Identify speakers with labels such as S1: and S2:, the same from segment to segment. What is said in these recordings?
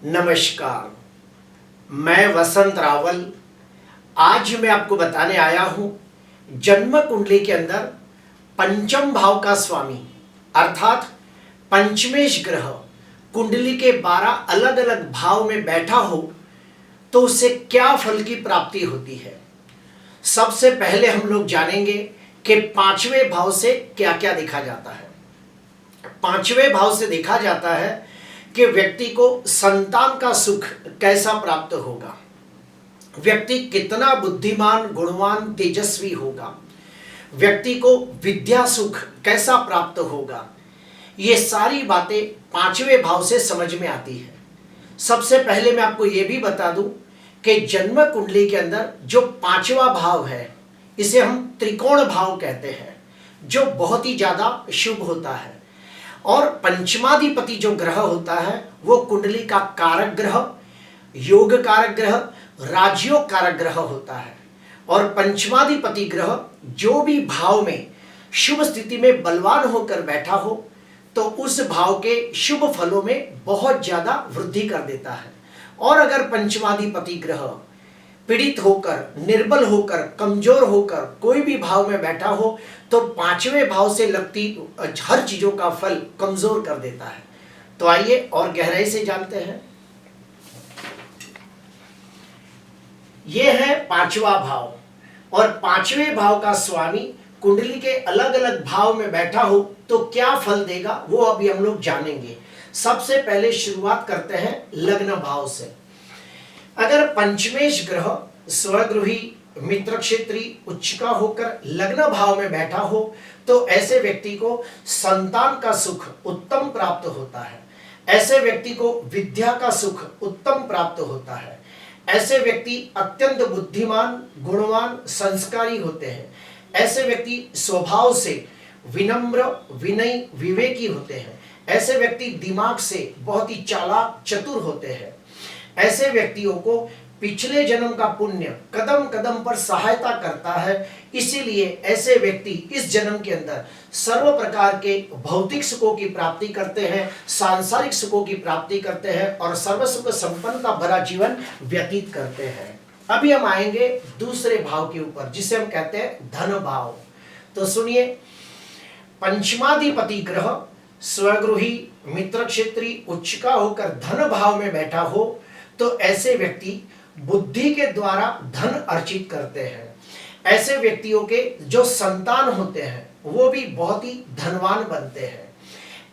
S1: नमस्कार। मैं वसंत रावल। आज मैं आपको बताने आया हूं जन्म कुंडली के अंदर पंचम भाव का स्वामी अर्थात पंचमेश ग्रह कुंडली के 12 अलग अलग भाव में बैठा हो तो उससे क्या फल की प्राप्ति होती है। सबसे पहले हम लोग जानेंगे कि पांचवें भाव से क्या क्या देखा जाता है। पांचवें भाव से देखा जाता है कि व्यक्ति को संतान का सुख कैसा प्राप्त होगा, व्यक्ति कितना बुद्धिमान गुणवान तेजस्वी होगा, व्यक्ति को विद्या सुख कैसा प्राप्त होगा। ये सारी बातें पांचवें भाव से समझ में आती है। सबसे पहले मैं आपको यह भी बता दूं कि जन्म कुंडली के अंदर जो पांचवा भाव है इसे हम त्रिकोण भाव कहते हैं, जो बहुत ही ज्यादा शुभ होता है। और पंचमाधिपति जो ग्रह होता है वो कुंडली का कारक ग्रह, योग कारक ग्रह, राजयोग कारक ग्रह होता है। और पंचमाधिपति ग्रह जो भी भाव में शुभ स्थिति में बलवान होकर बैठा हो तो उस भाव के शुभ फलों में बहुत ज्यादा वृद्धि कर देता है। और अगर पंचमाधिपति ग्रह पीड़ित होकर, निर्बल होकर, कमजोर होकर कोई भी भाव में बैठा हो तो पांचवें भाव से लगती हर चीजों का फल कमजोर कर देता है। तो आइए और गहराई से जानते हैं। यह है पांचवा भाव और पांचवें भाव का स्वामी कुंडली के अलग अलग भाव में बैठा हो तो क्या फल देगा वो अभी हम लोग जानेंगे। सबसे पहले शुरुआत करते हैं लग्न भाव से। अगर पंचमेश ग्रह स्वगृही मित्र क्षेत्री उच्च का होकर लग्न भाव में बैठा हो तो ऐसे व्यक्ति को संतान का सुख उत्तम प्राप्त होता है। ऐसे व्यक्ति को विद्या का सुख उत्तम प्राप्त होता है। ऐसे व्यक्ति अत्यंत बुद्धिमान गुणवान संस्कारी होते हैं। ऐसे व्यक्ति स्वभाव से विनम्र विनयी विवेकी होते हैं। ऐसे व्यक्ति दिमाग से बहुत ही चालाक चतुर होते हैं। ऐसे व्यक्तियों को पिछले जन्म का पुण्य कदम कदम पर सहायता करता है, इसीलिए ऐसे व्यक्ति इस जन्म के अंदर सर्व प्रकार के भौतिक सुखों की प्राप्ति करते हैं, सांसारिक सुखों की प्राप्ति करते हैं और सर्व सुख संपन्नता भरा जीवन व्यतीत करते हैं। अभी हम आएंगे दूसरे भाव के ऊपर जिसे हम कहते हैं धन भाव। तो सुनिए, पंचमाधिपति ग्रह स्वगृही मित्र क्षेत्री उच्च का होकर धन भाव में बैठा हो तो ऐसे व्यक्ति बुद्धि के द्वारा धन अर्जित करते हैं। ऐसे व्यक्तियों के जो संतान होते हैं वो भी बहुत ही धनवान बनते हैं।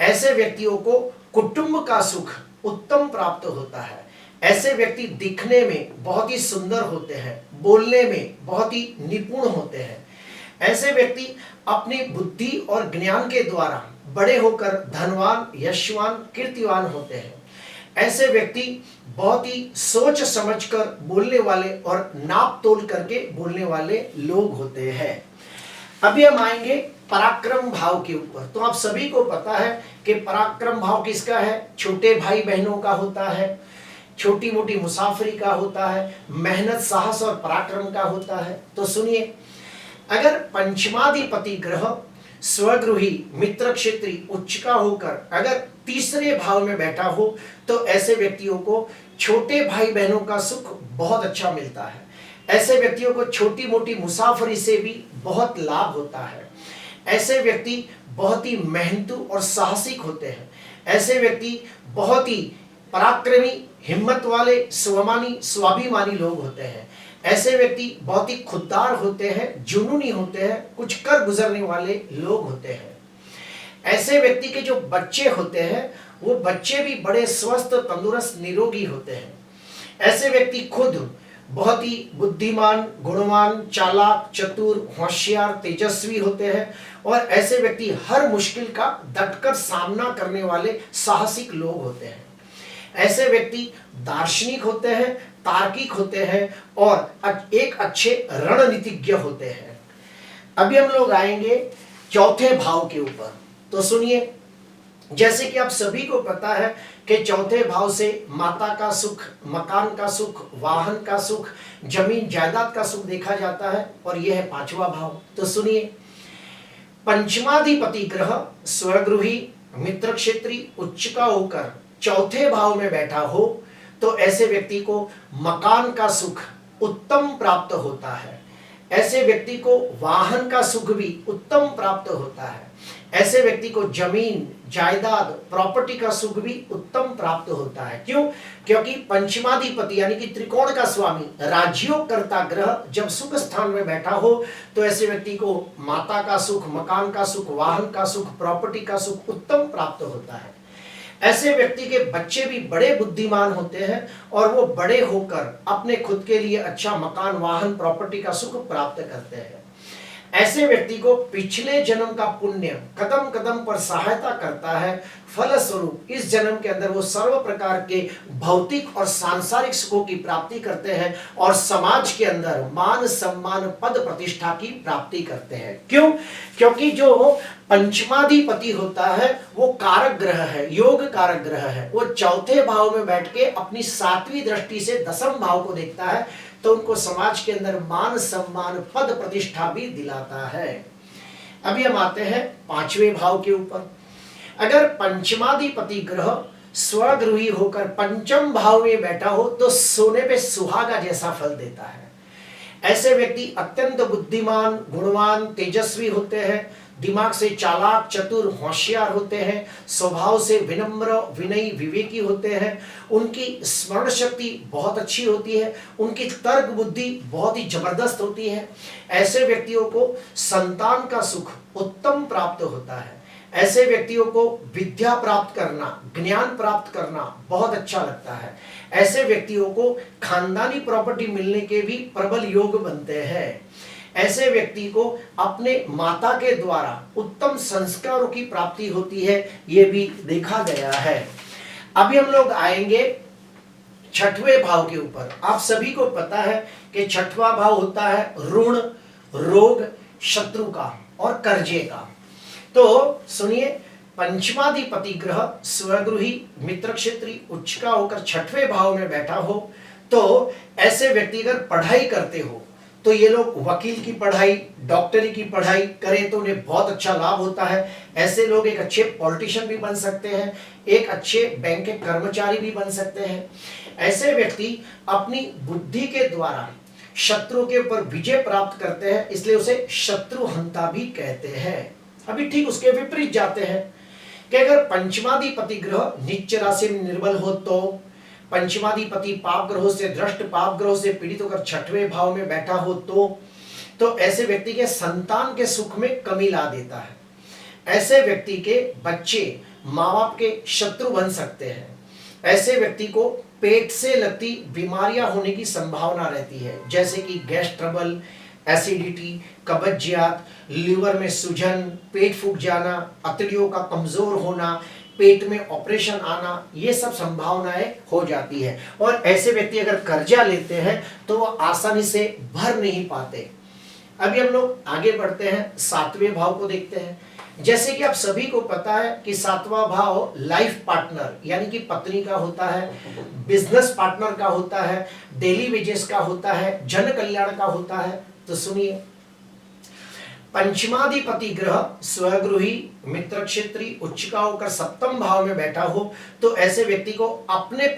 S1: ऐसे व्यक्तियों को कुटुंब का सुख उत्तम प्राप्त होता है। ऐसे व्यक्ति दिखने में बहुत ही सुंदर होते हैं, बोलने में बहुत ही निपुण होते हैं। ऐसे व्यक्ति अपनी बुद्धि और ज्ञान के द्वारा बड़े होकर धनवान यशवान कीर्तिवान होते हैं। ऐसे व्यक्ति बहुत ही सोच समझकर बोलने वाले और नाप तोल करके बोलने वाले लोग होते हैं। अभी हम आएंगे पराक्रम भाव के ऊपर। तो आप सभी को पता है कि पराक्रम भाव किसका है? छोटे भाई बहनों का होता है, छोटी मोटी मुसाफरी का होता है, मेहनत साहस और पराक्रम का होता है। तो सुनिए, अगर पंचमाधिपति ग्रह स्वगृही मित्र क्षेत्री उच्च का होकर अगर तीसरे भाव में बैठा हो तो ऐसे व्यक्तियों को छोटे भाई बहनों का सुख बहुत अच्छा मिलता है। ऐसे व्यक्तियों को छोटी मोटी मुसाफरी से भी बहुत लाभ होता है। ऐसे व्यक्ति बहुत ही मेहनतू और साहसिक होते हैं। ऐसे व्यक्ति बहुत ही पराक्रमी हिम्मत वाले स्वमानी स्वाभिमानी लोग होते हैं। ऐसे व्यक्ति बहुत ही खुददार होते हैं, जुनूनी होते हैं, कुछ कर गुजरने वाले लोग होते हैं। ऐसे व्यक्ति के जो बच्चे होते हैं वो बच्चे भी बड़े स्वस्थ तंदुरुस्त निरोगी होते हैं। ऐसे व्यक्ति खुद बहुत ही बुद्धिमान गुणवान चालाक चतुर होशियार तेजस्वी होते हैं और ऐसे व्यक्ति हर मुश्किल का डटकर सामना करने वाले साहसिक लोग होते हैं। ऐसे व्यक्ति दार्शनिक होते हैं, तार्किक होते हैं और एक अच्छे रणनीतिज्ञ होते हैं। अभी हम लोग आएंगे चौथे भाव के ऊपर। तो सुनिए, जैसे कि आप सभी को पता है कि चौथे भाव से माता का सुख, मकान का सुख, वाहन का सुख, जमीन जायदाद का सुख देखा जाता है और यह है पांचवा भाव। तो सुनिए, पंचमाधिपति ग्रह स्वगृही मित्र क्षेत्री उच्च का होकर चौथे भाव में बैठा हो तो ऐसे व्यक्ति को मकान का सुख उत्तम प्राप्त होता है। ऐसे व्यक्ति को वाहन का सुख भी उत्तम प्राप्त होता है। ऐसे व्यक्ति को जमीन जायदाद प्रॉपर्टी का सुख भी उत्तम प्राप्त होता है। क्यों? क्योंकि पंचमाधिपति यानी कि त्रिकोण का स्वामी राजयोग करता ग्रह जब सुख स्थान में बैठा हो तो ऐसे व्यक्ति को माता का सुख, मकान का सुख, वाहन का सुख, प्रॉपर्टी का सुख उत्तम प्राप्त होता है। ऐसे व्यक्ति के बच्चे भी बड़े बुद्धिमान होते हैं और वो बड़े होकर अपने खुद के लिए अच्छा मकान, वाहन, प्रॉपर्टी का सुख प्राप्त करते हैं। ऐसे व्यक्ति को पिछले जन्म का पुण्य कदम कदम पर सहायता करता है। फलस्वरूप इस जन्म के अंदर वो सर्व प्रकार के भौतिक और सांसारिक सुखों की प्राप्ति करते हैं और समाज के अंदर मान सम्मान पद प्रतिष्ठा की प्राप्ति करते हैं। क्यों? क्योंकि जो पंचमाधिपति होता है वो कारक ग्रह है, योग कारक ग्रह है। वो चौथे भाव में बैठ के अपनी सातवीं दृष्टि से दसम भाव को देखता है तो उनको समाज के अंदर मान सम्मान पद प्रतिष्ठा भी दिलाता है। अभी हम आते हैं पांचवें भाव के ऊपर। अगर पंचमाधिपति ग्रह स्वगृही होकर पंचम भाव में बैठा हो तो सोने पे सुहागा जैसा फल देता है। ऐसे व्यक्ति अत्यंत बुद्धिमान, गुणवान, तेजस्वी होते हैं, दिमाग से चालाक, चतुर, होशियार होते हैं, स्वभाव से विनम्र, विनयी, विवेकी होते हैं। उनकी स्मरण शक्ति बहुत अच्छी होती है, उनकी तर्क बुद्धि बहुत ही जबरदस्त होती है। ऐसे व्यक्तियों को संतान का सुख उत्तम प्राप्त होता है। ऐसे व्यक्तियों को विद्या प्राप्त करना, ज्ञान प्राप्त करना बहुत अच्छा लगता है। ऐसे व्यक्तियों को खानदानी प्रॉपर्टी मिलने के भी प्रबल योग बनते हैं। ऐसे व्यक्ति को अपने माता के द्वारा उत्तम संस्कारों की प्राप्ति होती है, ये भी देखा गया है। अभी हम लोग आएंगे छठवें भाव के ऊपर। आप सभी को पता है कि छठवां भाव होता है ऋण, रोग, शत्रु का और कर्जे का। तो सुनिए, पंचमाधिपति ग्रह स्वगृही, मित्र क्षेत्री, उच्च का होकर छठवें भाव में बैठा हो तो ऐसे व्यक्ति अगर पढ़ाई करते हो तो ये लोग वकील की पढ़ाई, डॉक्टरी की पढ़ाई करें तो उन्हें बहुत अच्छा लाभ होता है। ऐसे लोग एक अच्छे पॉलिटिशियन भी बन सकते हैं, एक अच्छे बैंक के कर्मचारी भी बन सकते हैं। ऐसे व्यक्ति अपनी बुद्धि के द्वारा शत्रु के ऊपर विजय प्राप्त करते हैं, इसलिए उसे शत्रुहंता भी कहते हैं। अभी ठीक उसके विपरीत जाते हैं कि अगर पंचमाधिपति ग्रह नीच राशि में निर्बल हो तो पंचमाधिपति पाप ग्रहों से, दृष्ट पाप ग्रहों से पीड़ित होकर छठवें भाव में बैठा हो तो ऐसे व्यक्ति के संतान के सुख में कमी ला देता है। ऐसे व्यक्ति के बच्चे माँ बाप के शत्रु बन सकते हैं। ऐसे व्यक्ति को पेट से लगती बीमारियां होने की संभावना रहती है, जैसे कि गैस ट्रबल, एसिडिटी, कब्जियत, लीवर में सूजन, पेट फूक जाना, अतड़ियों का कमजोर होना, पेट में ऑपरेशन आना, ये सब संभावनाएं हो जाती है। और ऐसे व्यक्ति अगर कर्जा लेते हैं तो वो आसानी से भर नहीं पाते। अभी हम लोग आगे बढ़ते हैं, सातवें भाव को देखते हैं। जैसे कि आप सभी को पता है कि सातवां भाव लाइफ पार्टनर यानी कि पत्नी का होता है, बिजनेस पार्टनर का होता है, डेली वेजेस का होता है, जन कल्याण का होता है। तो सुनिए, पंचमाधिपति ग्रह स्वगृही, मित्र क्षेत्री, उच्च का होकर सप्तम भाव में बैठा हो तो ऐसे व्यक्ति को अपने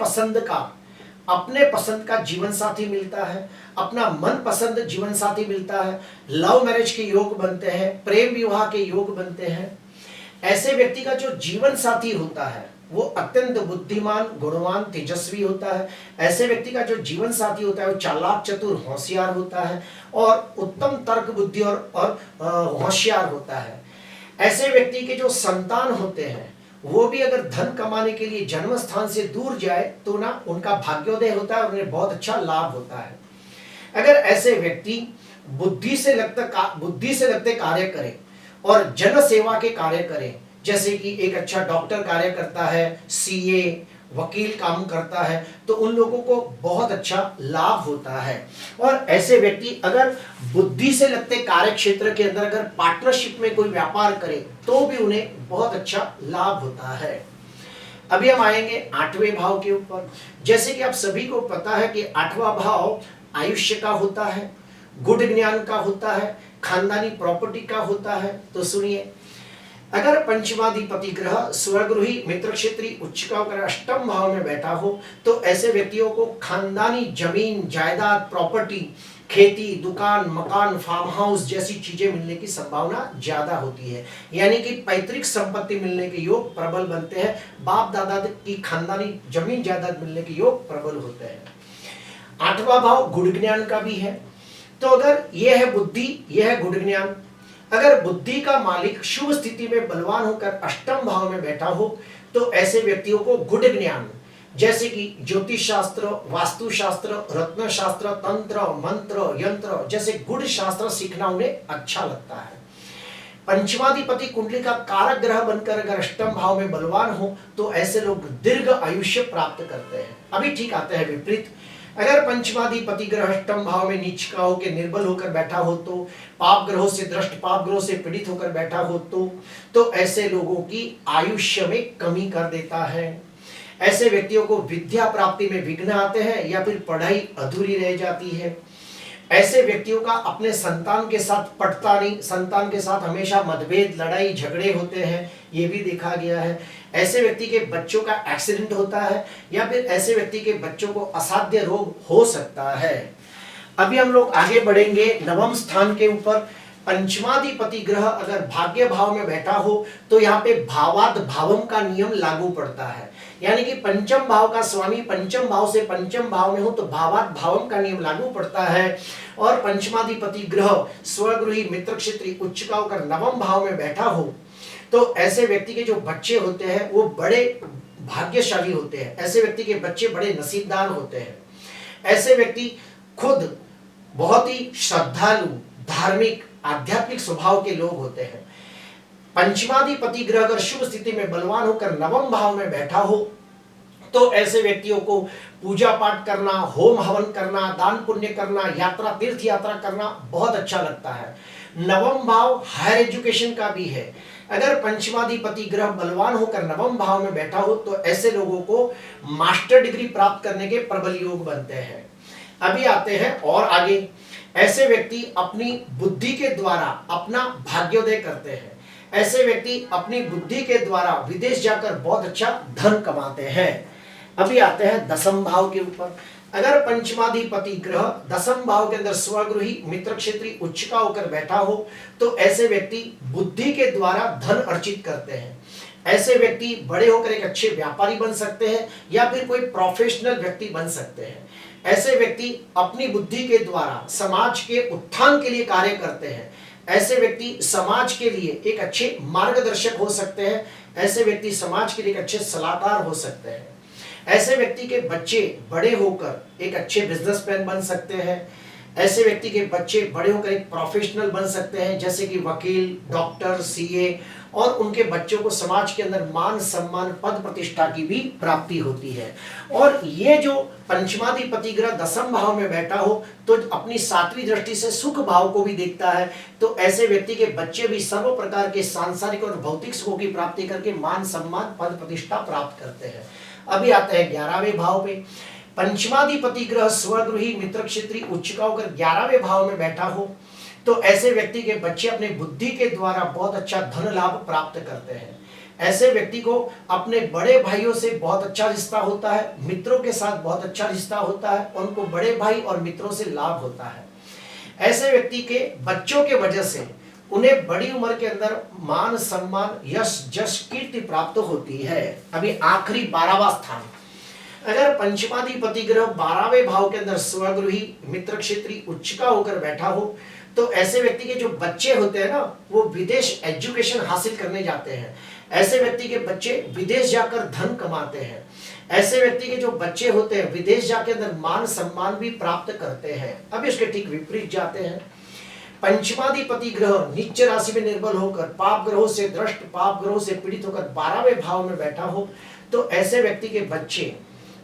S1: पसंद का जीवन साथी मिलता है, अपना मन पसंद जीवन साथी मिलता है, लव मैरिज के योग बनते हैं, प्रेम विवाह के योग बनते हैं। ऐसे व्यक्ति का जो जीवन साथी होता है वो अत्यंत बुद्धिमान, गुणवान, तेजस्वी होता है। ऐसे व्यक्ति का जो जीवन साथी होता है वो चालाक, चतुर, होशियार होता है और उत्तम तर्क बुद्धि और होशियार होता है। ऐसे व्यक्ति के जो संतान होते हैं वो भी अगर धन कमाने के लिए जन्म स्थान से दूर जाए तो ना उनका भाग्योदय होता है और उन्हें बहुत अच्छा लाभ होता है। अगर ऐसे व्यक्ति बुद्धि से लगते कार्य करें और जन सेवा के कार्य करें, जैसे कि एक अच्छा डॉक्टर कार्य करता है, सीए, वकील काम करता है, तो उन लोगों को बहुत अच्छा लाभ होता है। और ऐसे व्यक्ति अगर बुद्धि से लगते कार्य क्षेत्र के अंदर अगर पार्टनरशिप में कोई व्यापार करे तो भी उन्हें बहुत अच्छा लाभ होता है। अभी हम आएंगे आठवें भाव के ऊपर। जैसे कि आप सभी को पता है कि आठवां भाव आयुष्य का होता है, गुण ज्ञान का होता है, खानदानी प्रॉपर्टी का होता है। तो सुनिए, अगर पंचमाधिपति ग्रह स्वगृही मित्र क्षेत्री उच्च का होकर अष्टम भाव में बैठा हो तो ऐसे व्यक्तियों को खानदानी जमीन जायदाद प्रॉपर्टी खेती दुकान मकान फार्म हाउस जैसी चीजें मिलने की संभावना ज्यादा होती है, यानी कि पैतृक संपत्ति मिलने के योग प्रबल बनते हैं, बाप दादा की खानदानी जमीन जायदाद मिलने के योग प्रबल होते हैं। आठवां भाव गुण ज्ञान का भी है, तो अगर यह है बुद्धि, यह है गुण ज्ञान। अगर बुद्धि का मालिक शुभ स्थिति में बलवान होकर अष्टम भाव में बैठा हो तो ऐसे व्यक्तियों को गुण ज्ञान जैसे कि ज्योतिष शास्त्र, वास्तु शास्त्र, रत्न शास्त्र, तंत्र मंत्र यंत्र जैसे गुण शास्त्र सीखना उन्हें अच्छा लगता है। पंचमाधिपति कुंडली का कारक ग्रह बनकर अगर अष्टम भाव में बलवान हो तो ऐसे लोग दीर्घ आयुष्य प्राप्त करते हैं। अभी ठीक आते हैं विपरीत। अगर पंचमाधिपति ग्रह अष्टम भाव में नीच का होकर निर्बल होकर बैठा हो तो पाप ग्रहों से दृष्ट पाप ग्रहों से पीड़ित होकर बैठा हो तो ऐसे लोगों की आयुष्य में कमी कर देता है। ऐसे व्यक्तियों को विद्या प्राप्ति में विघ्न आते हैं या फिर पढ़ाई अधूरी रह जाती है। ऐसे व्यक्तियों का अपने संतान के साथ पटता नहीं, संतान के साथ हमेशा मतभेद लड़ाई झगड़े होते हैं, ये भी देखा गया है। ऐसे व्यक्ति के बच्चों का एक्सीडेंट होता है या फिर ऐसे व्यक्ति के बच्चों को असाध्य रोग हो सकता है। अभी हम लोग आगे बढ़ेंगे नवम स्थान के ऊपर। पंचमाधिपति ग्रह अगर भाग्य भाव में बैठा हो तो यहाँ पे भावाद भावम का नियम लागू पड़ता है, यानी कि पंचम भाव का स्वामी पंचम भाव से पंचम भाव में हो तो भावाद भावम का नियम लागू पड़ता है। और पंचमाधिपति ग्रह स्वगृही मित्र क्षेत्री उच्च का होकर नवम भाव में बैठा हो तो ऐसे व्यक्ति के जो बच्चे होते हैं वो बड़े भाग्यशाली होते हैं। ऐसे व्यक्ति के बच्चे बड़े नसीबदार होते हैं। ऐसे व्यक्ति खुद बहुत ही श्रद्धालु धार्मिक आध्यात्मिक स्वभाव के लोग होते हैं। पंचमाधिपति ग्रह अगर शुभ स्थिति में बलवान होकर नवम भाव में बैठा हो तो ऐसे व्यक्तियों को पूजा पाठ करना, होम हवन करना, दान पुण्य करना, यात्रा तीर्थ यात्रा करना बहुत अच्छा लगता है। नवम भाव हायर एजुकेशन का भी है। अगर पंचमाधिपति ग्रह बलवान होकर नवम भाव में बैठा हो तो ऐसे लोगों को मास्टर डिग्री प्राप्त करने के प्रबल योग बनते हैं। अभी आते हैं और आगे। ऐसे व्यक्ति अपनी बुद्धि के द्वारा अपना भाग्योदय करते हैं। ऐसे व्यक्ति अपनी बुद्धि के द्वारा विदेश जाकर बहुत अच्छा धन कमाते हैं। अभी आते हैं दसम भाव के ऊपर। अगर पंचमाधिपति ग्रह दसम भाव के अंदर स्वगृही मित्र क्षेत्री उच्च का होकर बैठा हो तो ऐसे व्यक्ति बुद्धि के द्वारा धन अर्जित करते हैं। ऐसे व्यक्ति बड़े होकर एक अच्छे व्यापारी बन सकते हैं या फिर कोई प्रोफेशनल व्यक्ति बन सकते हैं। ऐसे व्यक्ति अपनी बुद्धि के द्वारा समाज के उत्थान के लिए कार्य करते हैं। ऐसे व्यक्ति समाज के लिए एक अच्छे मार्गदर्शक हो सकते हैं। ऐसे व्यक्ति समाज के लिए एक अच्छे सलाहकार हो सकते हैं। ऐसे व्यक्ति के बच्चे बड़े होकर एक अच्छे बिजनेसमैन बन सकते हैं। ऐसे व्यक्ति के बच्चे बड़े होकर एक प्रोफेशनल बन सकते हैं जैसे कि वकील, डॉक्टर, सीए, और उनके बच्चों को समाज के अंदर मान सम्मान पद प्रतिष्ठा की भी प्राप्ति होती है। और ये जो पंचमाधिपति ग्रह दसम भाव में बैठा हो तो अपनी सातवीं दृष्टि से सुख भाव को भी देखता है, तो ऐसे व्यक्ति के बच्चे भी सर्व प्रकार के सांसारिक और भौतिक सुखों की प्राप्ति करके मान सम्मान पद प्रतिष्ठा प्राप्त करते हैं। अभी आते हैं 11वें भाव पे। पंचमाधिपति ग्रह स्वगृही मित्र क्षेत्री उच्च का होकर 11वें भाव में बैठा हो तो ऐसे व्यक्ति के बच्चे अपने बुद्धि के द्वारा बहुत अच्छा धन लाभ प्राप्त करते हैं। ऐसे व्यक्ति को अपने बड़े भाइयों से बहुत अच्छा रिश्ता होता है, मित्रों के साथ बहुत अच्छा रिश्ता होता है, उनको बड़े भाई और मित्रों से लाभ होता है। ऐसे व्यक्ति के बच्चों के वजह से उन्हें बड़ी उम्र के अंदर मान सम्मान यश जश कीर्ति प्राप्त होती है। अभी आखिरी 12वां स्थान। अगर पंचमाधिपति ग्रह 12वें भाव के अंदर स्वगृही मित्र क्षेत्री उच्च का होकर बैठा हो तो ऐसे व्यक्ति के जो बच्चे होते हैं ना वो विदेश एजुकेशन हासिल करने जाते हैं। ऐसे व्यक्ति के बच्चे विदेश जाकर धन कमाते हैं। ऐसे व्यक्ति के जो बच्चे होते हैं विदेश जाकर अंदर मान सम्मान भी प्राप्त करते हैं। अब इसके ठीक विपरीत जाते हैं। पंचमाधिपति ग्रह नीच राशि में निर्बल होकर पाप ग्रहों से दृष्ट पाप ग्रहों से पीड़ित होकर 12वें भाव में बैठा हो तो ऐसे व्यक्ति के बच्चे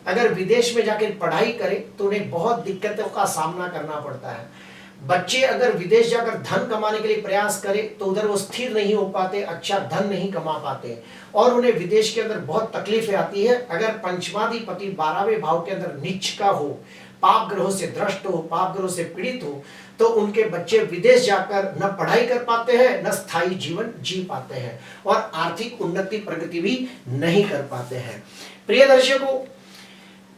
S1: अगर विदेश में जाकर पढ़ाई करें तो उन्हें बहुत दिक्कतों का सामना करना पड़ता है। बच्चे अगर विदेश जाकर धन कमाने के लिए प्रयास करें तो उधर वो स्थिर नहीं हो पाते, अच्छा धन नहीं कमा पाते और उन्हें विदेश के अंदर बहुत तकलीफें आती है। अगर पंचमाधिपति 12वें भाव के अंदर नीच का हो पाप ग्रहों से भ्रष्ट हो, पाप ग्रहों से पीड़ित हो, तो उनके बच्चे विदेश जाकर न पढ़ाई कर पाते हैं, न स्थायी जीवन जी पाते हैं और आर्थिक उन्नति प्रगति भी नहीं कर पाते हैं। प्रिय दर्शकों,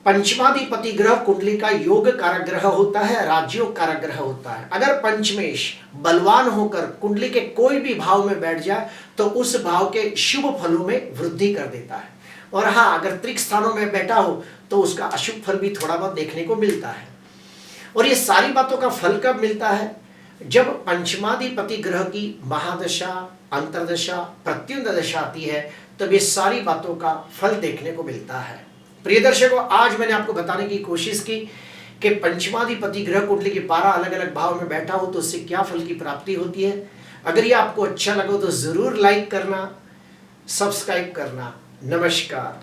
S1: पंचमाधिपति ग्रह कुंडली का योग कारक ग्रह होता है, राजयोग कारक ग्रह होता है। अगर पंचमेश बलवान होकर कुंडली के कोई भी भाव में बैठ जाए तो उस भाव के शुभ फलों में वृद्धि कर देता है। और हाँ, अगर त्रिक स्थानों में बैठा हो तो उसका अशुभ फल भी थोड़ा बहुत देखने को मिलता है। और ये सारी बातों का फल कब मिलता है? जब पंचमाधिपति ग्रह की महादशा, अंतरदशा, प्रत्युंत दशा आती है, तब ये सारी बातों का फल देखने को मिलता है। प्रिय दर्शकों, आज मैंने आपको बताने की कोशिश की कि पंचमाधिपति ग्रह कुंडली के 12 अलग अलग भाव में बैठा हो तो उससे क्या फल की प्राप्ति होती है। अगर ये आपको अच्छा लगा तो जरूर लाइक करना, सब्सक्राइब करना। नमस्कार।